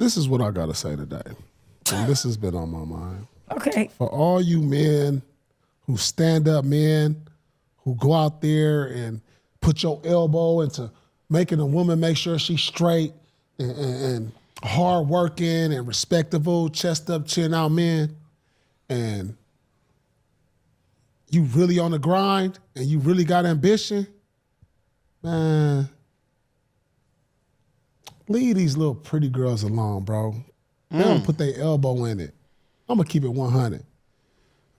This is what I got to say today. And this has been on my mind. Okay. For all you men who stand up men, who go out there and put your elbow into making a woman make sure she's straight and hard working and respectable, chest up, chin out men, and you really on the grind and you really got ambition, man, leave these little pretty girls alone, bro. They don't put their elbow in it. I'm gonna keep it 100.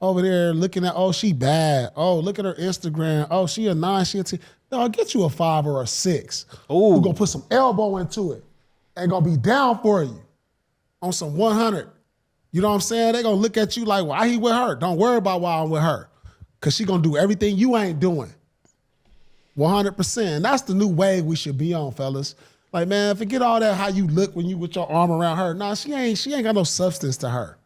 Over there looking at, oh, she bad. Oh, look at her Instagram. Oh, she a 9, she a 10. No, I'll get you a 5 or a 6. Ooh. Who's gonna put some elbow into it and gonna be down for you on some 100. You know what I'm saying? They gonna look at you like, why he with her? Don't worry about why I'm with her. Cause she gonna do everything you ain't doing. 100%. And that's the new wave we should be on, fellas. Like, man, forget all that how you look when you with your arm around her. Nah, she ain't got no substance to her.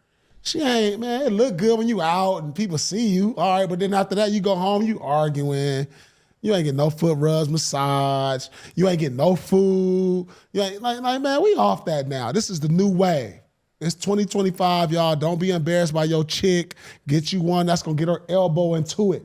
She ain't, man, it look good when you out and people see you. All right, but then after that, you go home, you arguing. You ain't getting no foot rubs, massage. You ain't getting no food. You ain't, like, man, we off that now. This is the new wave. It's 2025, y'all. Don't be embarrassed by your chick. Get you one that's going to get her elbow into it.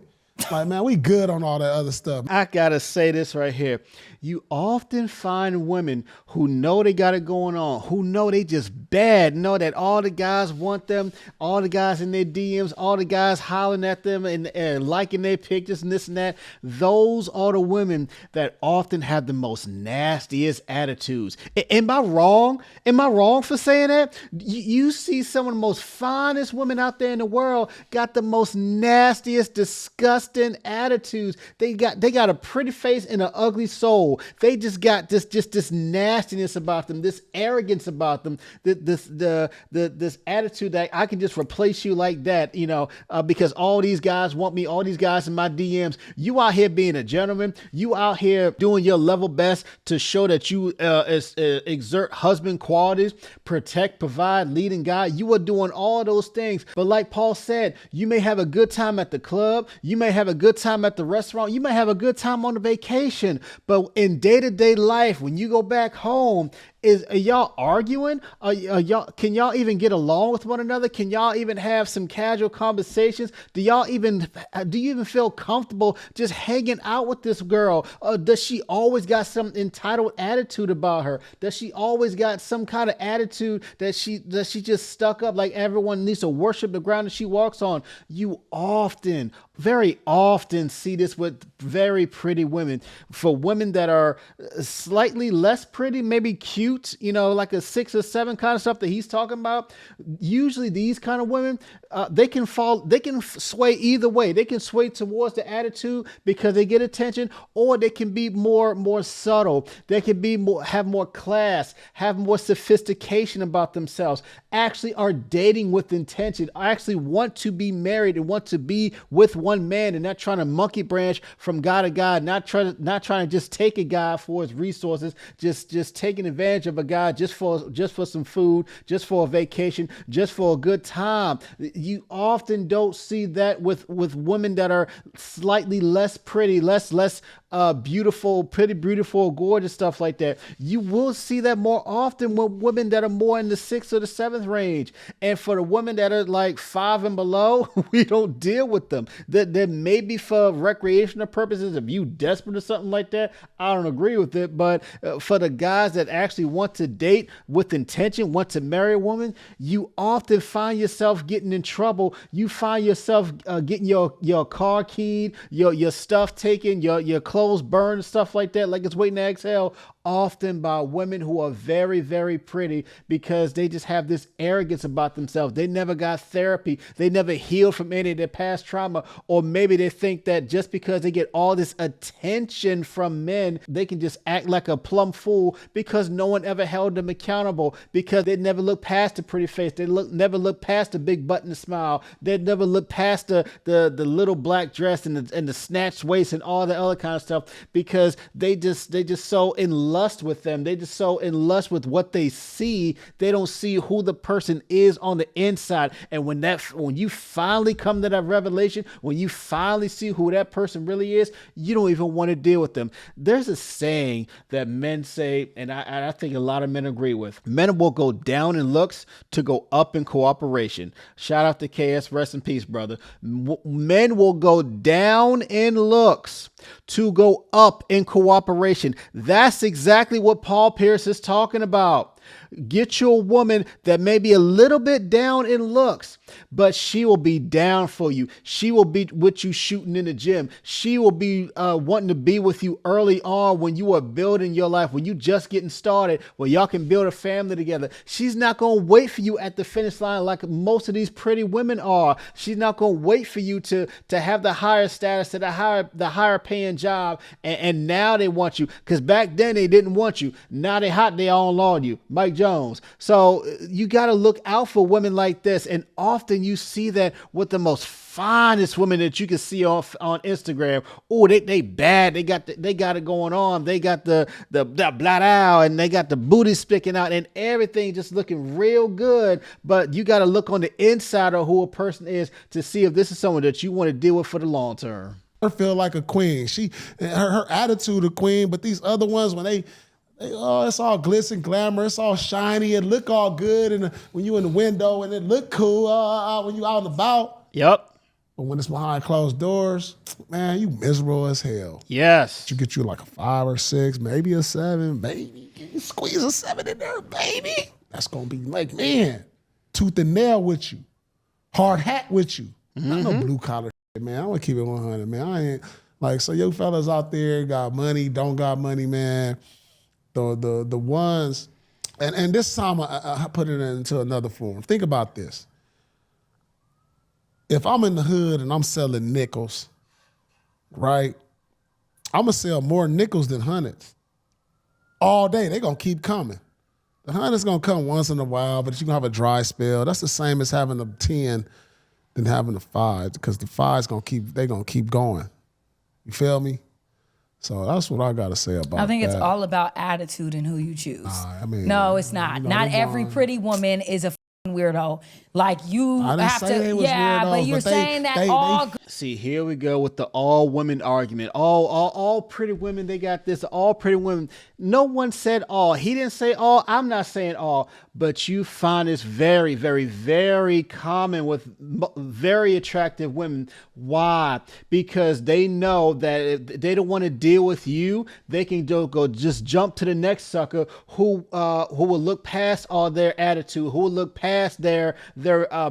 Like, man, we good on all that other stuff. I got to say this right here. You often find women who know they got it going on, who know they just bad, know that all the guys want them, all the guys in their DMs, all the guys hollering at them and liking their pictures and this and that. Those are the women that often have the most nastiest attitudes. Am I wrong? Am I wrong for saying that? You see some of the most finest women out there in the world got the most nastiest, disgusting attitudes. They got a pretty face and an ugly soul. They just got this nastiness about them, this arrogance about them, this attitude that I can just replace you like that, because all these guys want me, all these guys in my DMs. You out here being a gentleman. You out here doing your level best to show that you exert husband qualities, protect, provide, lead, and guide. You are doing all those things. But like Paul said, you may have a good time at the club. You may have a good time at the restaurant. You may have a good time on the vacation. But in day-to-day life, when you go back home, are y'all arguing? Can y'all even get along with one another? Can y'all even have some casual conversations? Do you even feel comfortable just hanging out with this girl? Does she always got some entitled attitude about her? Does she always got some kind of attitude that she just stuck up, like everyone needs to worship the ground that she walks on? You very often see this with very pretty women. For women that are slightly less pretty, maybe cute, like a 6 or 7 kind of stuff that he's talking about. Usually these kind of women, they can sway either way. They can sway towards the attitude because they get attention, or they can be more subtle. They can have more class, have more sophistication about themselves, actually are dating with intention, actually want to be married and want to be with one man and not trying to monkey branch from guy to guy, not trying to just take a guy for his resources, just taking advantage of a guy just for some food, just for a vacation, just for a good time. You often don't see that with women that are slightly less pretty, less beautiful, pretty beautiful, gorgeous, stuff like that. You will see that more often with women that are more in the 6th or the 7th range. And for the women that are like 5 and below, we don't deal with them. That may be for recreational purposes. If you desperate or something like that, I don't agree with it. But for the guys that actually want to date with intention, want to marry a woman, you often find yourself getting in trouble. You find yourself getting your car keyed, your stuff taken, your clothes burned, stuff like that, like it's waiting to exhale, often by women who are very, very pretty, because they just have this arrogance about themselves. They never got therapy. They never healed from any of their past trauma. Or maybe they think that just because they get all this attention from men, they can just act like a plumb fool because no one ever held them accountable, because they never looked past the pretty face. They never looked past the big button smile. They never looked past the little black dress and the snatched waist and all the other kind of stuff, because they just so in love lust with them. They just so in lust with what they see. They don't see who the person is on the inside. And when you finally come to that revelation, when you finally see who that person really is, you don't even want to deal with them. There's a saying that men say, and I think a lot of men agree with. Men will go down in looks to go up in cooperation. Shout out to KS, rest in peace, brother. Men will go down in looks to go up in cooperation. That's exactly what Paul Pierce is talking about. Get you a woman that may be a little bit down in looks, but she will be down for you. She will be with you shooting in the gym. She will be wanting to be with you early on when you are building your life, when you just getting started, where y'all can build a family together. She's not going to wait for you at the finish line like most of these pretty women are. She's not going to wait for you to have the higher status, to the higher paying job, and now they want you. Because back then they didn't want you. Now they hot, they all on you. Mike Jones. So you got to look out for women like this. And often you see that with the most finest women that you can see on Instagram. Oh, they bad. They got it going on. They got the blah and they got the booty sticking out and everything just looking real good. But you got to look on the inside of who a person is to see if this is someone that you want to deal with for the long term. Her feel like a queen. Her attitude a queen, but these other ones, when they it's all glitz and glamour, it's all shiny, it look all good, and when you in the window, and it look cool when you out and about. Yep. But when it's behind closed doors, man, you miserable as hell. Yes. You get you like a 5 or 6, maybe a 7, baby. You squeeze a 7 in there, baby. That's gonna be like, man, tooth and nail with you, hard hat with you. Not no blue collar shit, man. I want to keep it 100, man. I ain't like, so you fellas out there got money, don't got money, man. The ones, and this time I put it into another form. Think about this. If I'm in the hood and I'm selling nickels, right, I'm going to sell more nickels than hundreds. All day, they're going to keep coming. The hundred's going to come once in a while, but you're going to have a dry spell. That's the same as having a 10 than having a 5, because the 5's going to keep going. You feel me? So that's what I got to say about that. I think it's all about attitude and who you choose. No, it's not. Not every pretty woman is a weirdo. Like you I didn't have say to, they was yeah, weirdos, but you're but saying that all. See, here we go with the all women argument. All pretty women, they got this. All pretty women. No one said all. He didn't say all. I'm not saying all. But you find this very, very, very common with very attractive women. Why? Because they know that if they don't want to deal with you, they can go just jump to the next sucker who will look past all their attitude, who will look past their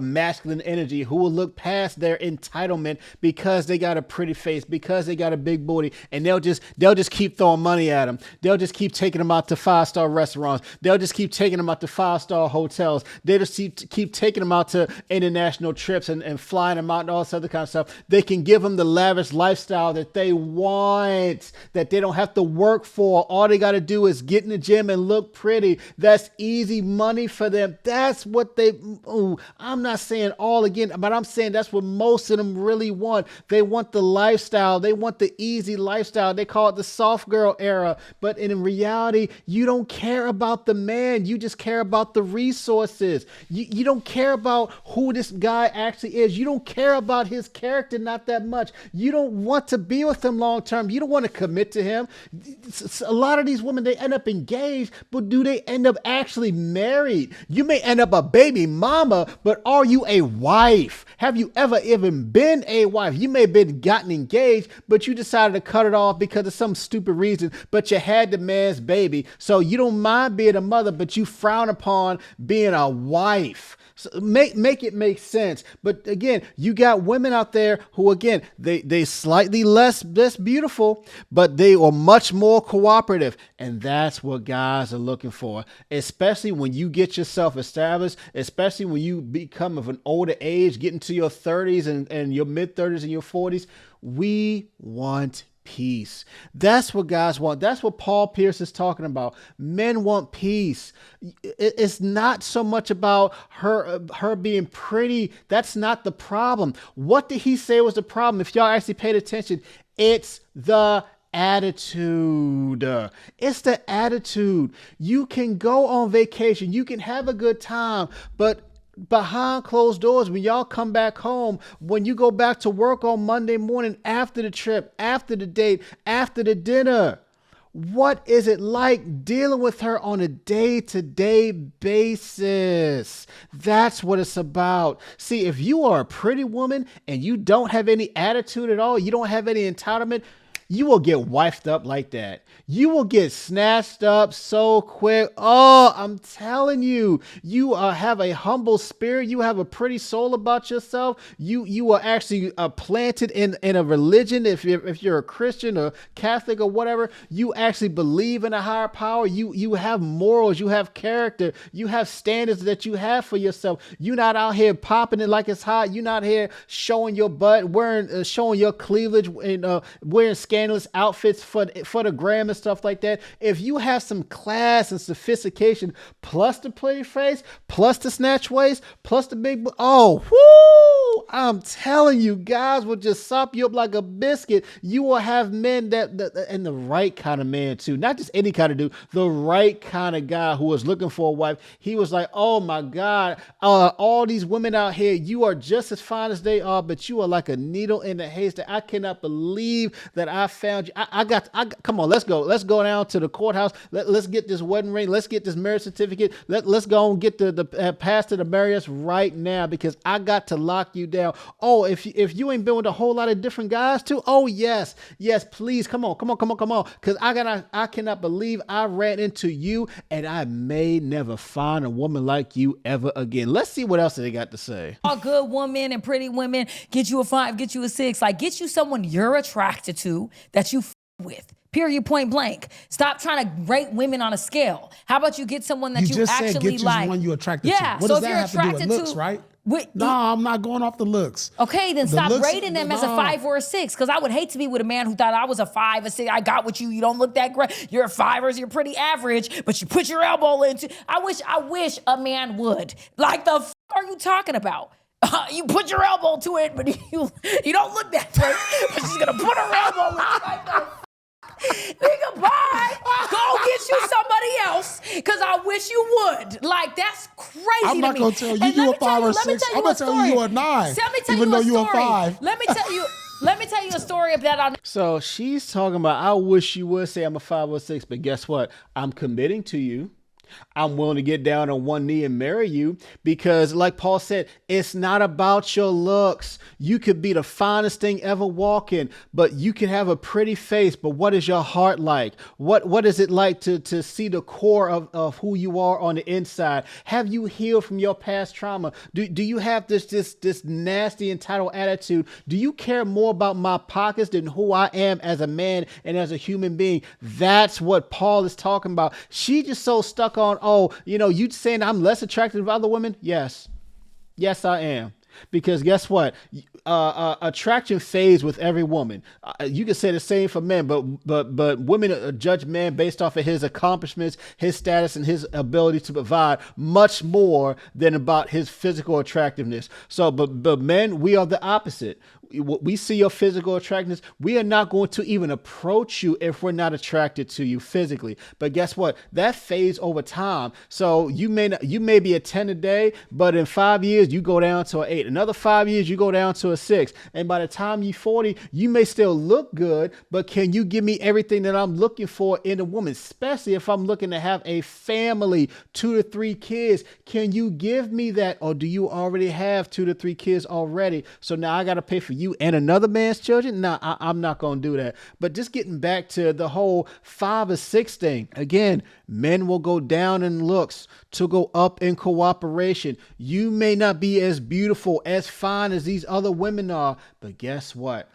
masculine energy, who will look past their entitlement because they got a pretty face, because they got a big booty, and they'll just keep throwing money at them. They'll just keep taking them out to 5-star restaurants. They'll just keep taking them out to 5-star hotels. They just keep taking them out to international trips and flying them out and all this other kind of stuff. They can give them the lavish lifestyle that they want, that they don't have to work for. All they got to do is get in the gym and look pretty. That's easy money for them. That's what I'm not saying all again, but I'm saying that's what most of them really want. They want the lifestyle. They want the easy lifestyle. They call it the soft girl era. But in reality, you don't care about the man. You just care about the resources. You don't care about who this guy actually is. You don't care about his character, not that much. You don't want to be with him long term. You don't want to commit to him. A lot of these women, they end up engaged, but do they end up actually married? You may end up a baby mama, but are you a wife? Have you ever even been a wife? You may have been gotten engaged, but you decided to cut it off because of some stupid reason, but you had the man's baby. So you don't mind being a mother, but you frown upon being a wife. So make it make sense. But again, you got women out there who, again, they slightly less beautiful, but they are much more cooperative. And that's what guys are looking for, especially when you get yourself established, especially when you become of an older age, get into your 30s and your mid 30s and your 40s. We want peace. That's what guys want. That's what Paul Pierce is talking about. Men want peace. It's not so much about her being pretty. That's not the problem. What did he say was the problem? If y'all actually paid attention, it's the attitude. It's the attitude. You can go on vacation. You can have a good time, but behind closed doors, when y'all come back home, when you go back to work on Monday morning, after the trip, after the date, after the dinner, what is it like dealing with her on a day-to-day basis? That's what it's about. See, if you are a pretty woman and you don't have any attitude at all, you don't have any entitlement, you will get wifed up like that. You will get snatched up so quick. Oh, I'm telling you, you have a humble spirit. You have a pretty soul about yourself. You are actually planted in a religion. If you're a Christian or Catholic or whatever, you actually believe in a higher power. You have morals. You have character. You have standards that you have for yourself. You're not out here popping it like it's hot. You're not here showing your butt, showing your cleavage, and wearing scandalous outfits for the gram and stuff like that. If you have some class and sophistication, plus the pretty face, plus the snatch waist, plus the big, I'm telling you, guys will just sop you up like a biscuit. You will have men and the right kind of man too, not just any kind of dude, the right kind of guy who was looking for a wife. He was like, oh my God, all these women out here, you are just as fine as they are, but you are like a needle in the haystack. I cannot believe that I found you. Come on, let's go down to the courthouse. Let's get this wedding ring. Let's get this marriage certificate. Let's go and get the pastor to marry us right now, because I got to lock you down. Oh, if you ain't been with a whole lot of different guys too. Oh yes, please come on. Because I cannot believe I ran into you, and I may never find a woman like you ever again. Let's see what else they got to say. All good women and pretty women get you a 5, get you a 6, like get you someone you're attracted to that you with. Period, point blank. Stop trying to rate women on a scale. How about you get someone that you just actually said get you like? One you attracted yeah, to. What so does if that you're have to do with attracted looks, to, right? No, I'm not going off the looks. Okay, then The stop looks, rating them as a 5 or a 6, because I would hate to be with a man who thought I was a 5, a 6. I got with you. You don't look that great. You're a 5 or you're pretty average, but you put your elbow into. I wish a man would. Like, the f are you talking about? You put your elbow to it, but you don't look that great. But she's gonna put her elbow in it. Like, the nigga, bye. Go get you somebody else, because I wish you would. Like, that's crazy. I'm not going to tell you you a 5 or 6. I'm going to tell you a 9. Even though you're a 5. Let me tell you a story of that. So she's talking about, I wish you would say I'm a 5 or 6, but guess what? I'm committing to you. I'm willing to get down on one knee and marry you, because like Paul said, it's not about your looks. You could be the finest thing ever walking, but you can have a pretty face, but what is your heart like? What is it like to see the core of who you are on the inside? Have you healed from your past trauma? Do you have this nasty entitled attitude? Do you care more about my pockets than who I am as a man and as a human being? That's what Paul is talking about. She just so stuck on, you saying I'm less attractive to other women? Yes, I am. Because guess what? Attraction fades with every woman. You can say the same for men, but women judge man based off of his accomplishments, his status, and his ability to provide much more than about his physical attractiveness. So, but men, we are the opposite. We see your physical attractiveness. We are not going to even approach you if we're not attracted to you physically. But guess what? That fades over time. So you may be a 10 today, but in 5 years you go down to an 8. Another 5 years you go down to a 6. And by the time you're 40, you may still look good, but can you give me everything that I'm looking for in a woman? Especially if I'm looking to have a family, 2 to 3 kids. Can you give me that, or do you already have 2 to 3 kids already? So now I got to pay for you and another man's children? Nah, I'm not going to do that. But just getting back to the whole 5 or 6 thing. Again, men will go down in looks to go up in cooperation. You may not be as beautiful, as fine as these other women are, but guess what?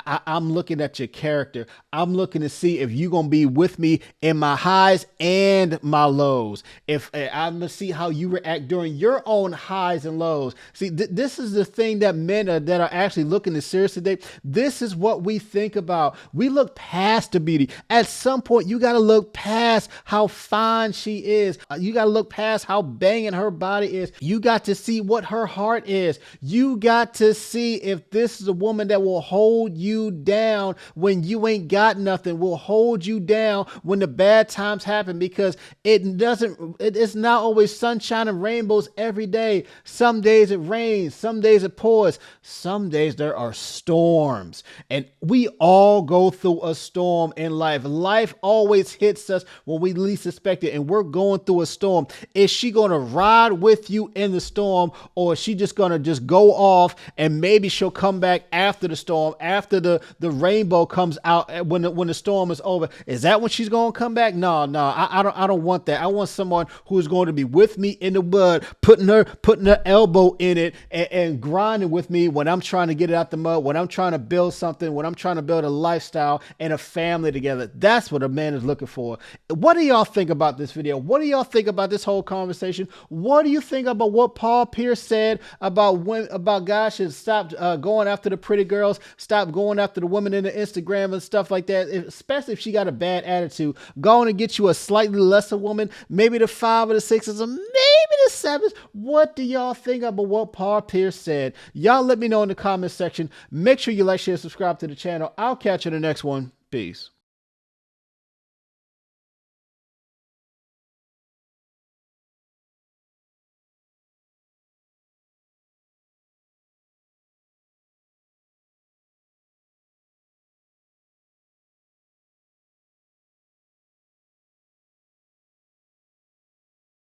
I'm looking at your character. I'm looking to see if you're going to be with me in my highs and my lows. If I'm going to see how you react during your own highs and lows. See, this is the thing that men that are actually looking to seriously date. This is what we think about. We look past the beauty. At some point, you got to look past how fine she is. You got to look past how banging her body is. You got to see what her heart is. You got to see if this is a woman that will hold you down when you ain't got nothing, will hold you down when the bad times happen, because it's not always sunshine and rainbows every day. Some days it rains, some days it pours, some days there are storms, and we all go through a storm in life. Life always hits us when we least expect it, and we're going through a storm. Is she going to ride with you in the storm, or is she just going to just go off, and maybe she'll come back after the storm, after the rainbow comes out, when the storm is over? Is that when she's going to come back? No, I don't want that. I want someone who is going to be with me in the mud, putting her elbow in it, and grinding with me when I'm trying to get it out the mud, when I'm trying to build something, when I'm trying to build a lifestyle and a family together. That's what a man is looking for. What do y'all think about this video? What do y'all think about this whole conversation? What do you think about what Paul Pierce said about guys should stop going after the pretty girls, stop going after the women in the Instagram and stuff like that, especially if she got a bad attitude? Go on and get you a slightly lesser woman, maybe the 5 or the 6s, or maybe the 7s. What do y'all think about what Paul Pierce said? Y'all let me know in the comment section. Make sure you like, share, subscribe to the channel. I'll catch you in the next one. Peace.